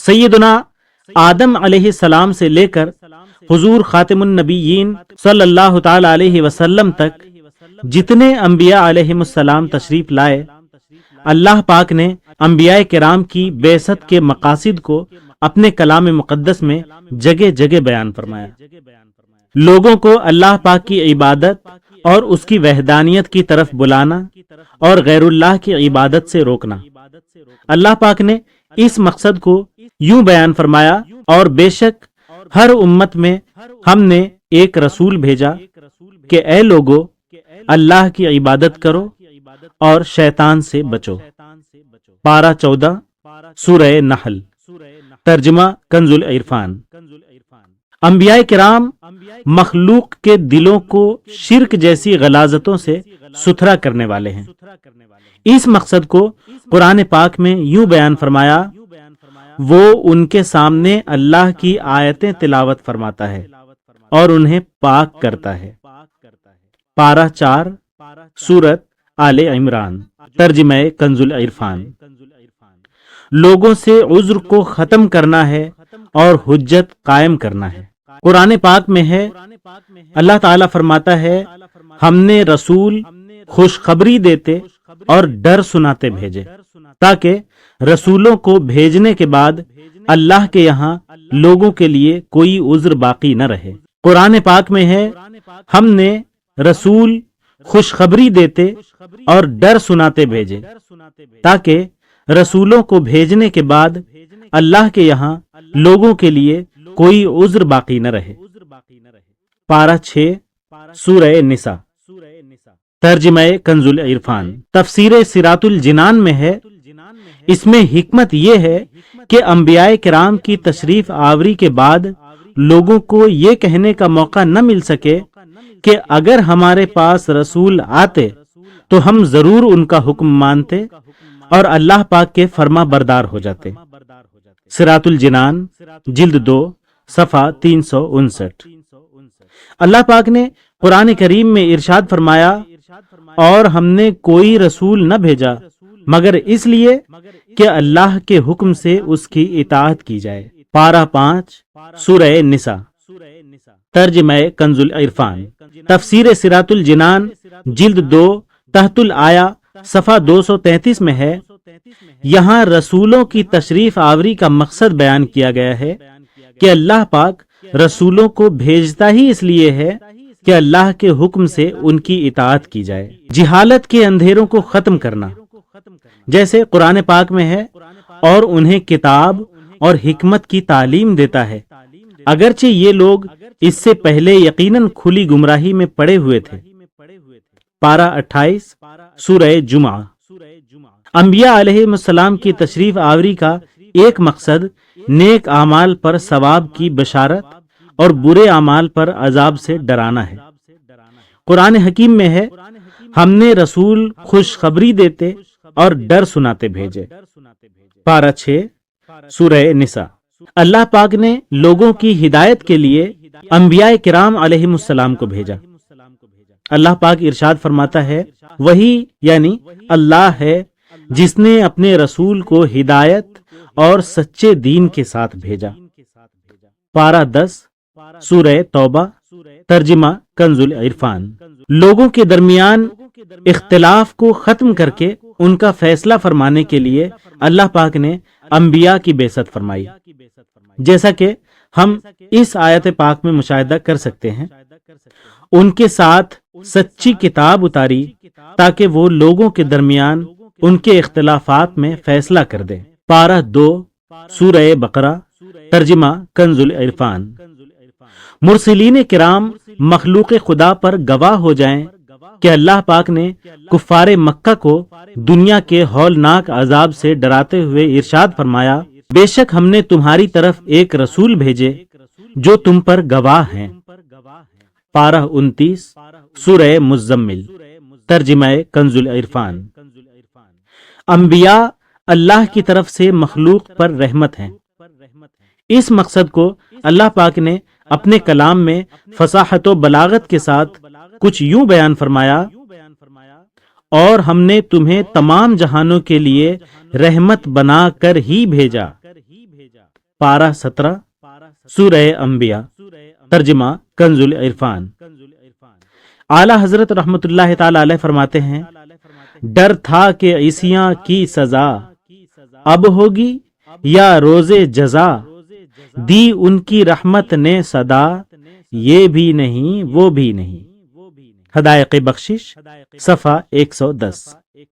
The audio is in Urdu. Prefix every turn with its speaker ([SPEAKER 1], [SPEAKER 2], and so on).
[SPEAKER 1] سیدنا آدم علیہ السلام سے لے کر حضور خاتم النبیین صلی اللہ تعالی علیہ وسلم تک جتنے انبیاء علیہ السلام تشریف لائے، اللہ پاک نے انبیاء کرام کی بعثت کے مقاصد کو اپنے کلام مقدس میں جگہ جگہ بیان فرمایا۔ لوگوں کو اللہ پاک کی عبادت اور اس کی وحدانیت کی طرف بلانا اور غیر اللہ کی عبادت سے روکنا۔ اللہ پاک نے اس مقصد کو یوں بیان فرمایا، اور بے شک ہر امت میں ہم نے ایک رسول بھیجا کہ اے لوگو اللہ کی عبادت کرو اور شیطان سے بچو۔ پارہ 14 سورہ نحل، ترجمہ کنز العرفان۔ انبیاء کرام مخلوق کے دلوں کو شرک جیسی غلاظتوں سے ستھرا کرنے والے ہیں۔ اس مقصد کو قرآن پاک میں یوں بیان فرمایا، وہ ان کے سامنے اللہ کی آیتیں تلاوت فرماتا ہے اور انہیں پاک کرتا ہے۔ پارہ 4 سورۃ آل عمران، ترجمہ کنز العرفان۔ لوگوں سے عذر کو ختم کرنا ہے اور حجت قائم کرنا ہے۔ قرآن پاک میں ہے، اللہ تعالیٰ فرماتا ہے، ہم نے رسول خوشخبری دیتے اور ڈر سناتے بھیجے تاکہ رسولوں کو بھیجنے کے بعد اللہ کے یہاں لوگوں کے لیے کوئی عذر باقی نہ رہے۔ قرآن پاک میں ہے، ہم نے رسول خوشخبری دیتے اور ڈر سناتے بھیجے تاکہ رسولوں کو بھیجنے کے بعد اللہ کے یہاں لوگوں کے لیے کوئی عذر باقی نہ رہے۔ پارہ 6 سورہ نساء، ترجمہ کنز العرفان۔ تفسیر صراط الجنان میں ہے، اس میں حکمت یہ ہے کہ انبیاء کرام کی تشریف آوری کے بعد لوگوں کو یہ کہنے کا موقع نہ مل سکے کہ اگر ہمارے پاس رسول آتے تو ہم ضرور ان کا حکم مانتے اور اللہ پاک کے فرما بردار ہو جاتے۔ صراط الجنان جلد 2 صفحہ 359۔ اللہ پاک نے قرآن کریم میں ارشاد فرمایا، اور ہم نے کوئی رسول نہ بھیجا مگر اس لیے کہ اللہ کے حکم سے اس کی اطاعت کی جائے۔ پارہ 5 سورہ نساء، ترجمہ کنز العرفان۔ تفسیر صراط الجنان جلد 2 تحت الآیہ صفحہ 233 میں ہے، یہاں رسولوں کی تشریف آوری کا مقصد بیان کیا گیا ہے کہ اللہ پاک رسولوں کو بھیجتا ہی اس لیے ہے کہ اللہ کے حکم سے ان کی اطاعت کی جائے۔ جہالت کے اندھیروں کو ختم کرنا، جیسے قرآن پاک میں ہے، اور انہیں کتاب اور حکمت کی تعلیم دیتا ہے، اگرچہ یہ لوگ اس سے پہلے یقیناً کھلی گمراہی میں پڑے ہوئے تھے۔ پارہ 28 سورہ جمعہ۔ انبیاء علیہ السلام کی تشریف آوری کا ایک مقصد نیک اعمال پر ثواب کی بشارت اور برے اعمال پر عذاب سے ڈرانا ہے۔ قرآن حکیم میں ہے، ہم نے رسول خوشخبری دیتے اور ڈر سناتے بھیجے۔ پارہ 6 سورہ نساء۔ اللہ پاک نے لوگوں کی ہدایت کے لیے انبیاء کرام علیہ السلام کو بھیجا۔ اللہ پاک ارشاد فرماتا ہے، وہی یعنی اللہ ہے جس نے اپنے رسول کو ہدایت اور سچے دین کے ساتھ بھیجا۔ پارہ 10 سورہ توبہ، ترجمہ کنز العرفان۔ لوگوں کے درمیان اختلاف کو ختم کر کے ان کا فیصلہ فرمانے کے لیے اللہ پاک نے انبیاء کی بعثت فرمائی، جیسا کہ ہم اس آیت پاک میں مشاہدہ کر سکتے ہیں۔ ان کے ساتھ سچی کتاب اتاری تاکہ وہ لوگوں کے درمیان ان کے اختلافات میں فیصلہ کر دے۔ پارہ 2 سورہ بقرہ، ترجمہ کنز العرفان۔ مرسلین کرام مخلوق خدا پر گواہ ہو جائیں کہ اللہ پاک نے کفار مکہ کو دنیا کے ہولناک عذاب سے ڈراتے ہوئے ارشاد فرمایا، بے شک ہم نے تمہاری طرف ایک رسول بھیجے جو تم پر گواہ ہیں۔ پارہ 29 سورہ مزمل، ترجمہ کنز العرفان۔ انبیاء اللہ کی طرف سے مخلوق پر رحمت ہیں۔ اس مقصد کو اللہ پاک نے اپنے کلام میں فصاحت و بلاغت کے ساتھ کچھ یوں بیان فرمایا، اور ہم نے تمہیں تمام جہانوں کے لیے رحمت بنا کر ہی بھیجا۔ پارہ 17، سورہ انبیاء، ترجمہ کنز العرفان۔ اعلیٰ حضرت رحمت اللہ تعالی علیہ فرماتے ہیں، ڈر تھا کہ عیسیاں کی سزا اب ہوگی یا روز جزا، دی ان کی رحمت نے صدا، یہ بھی نہیں وہ بھی نہیں۔ حدائق بخشش، صفحہ 110۔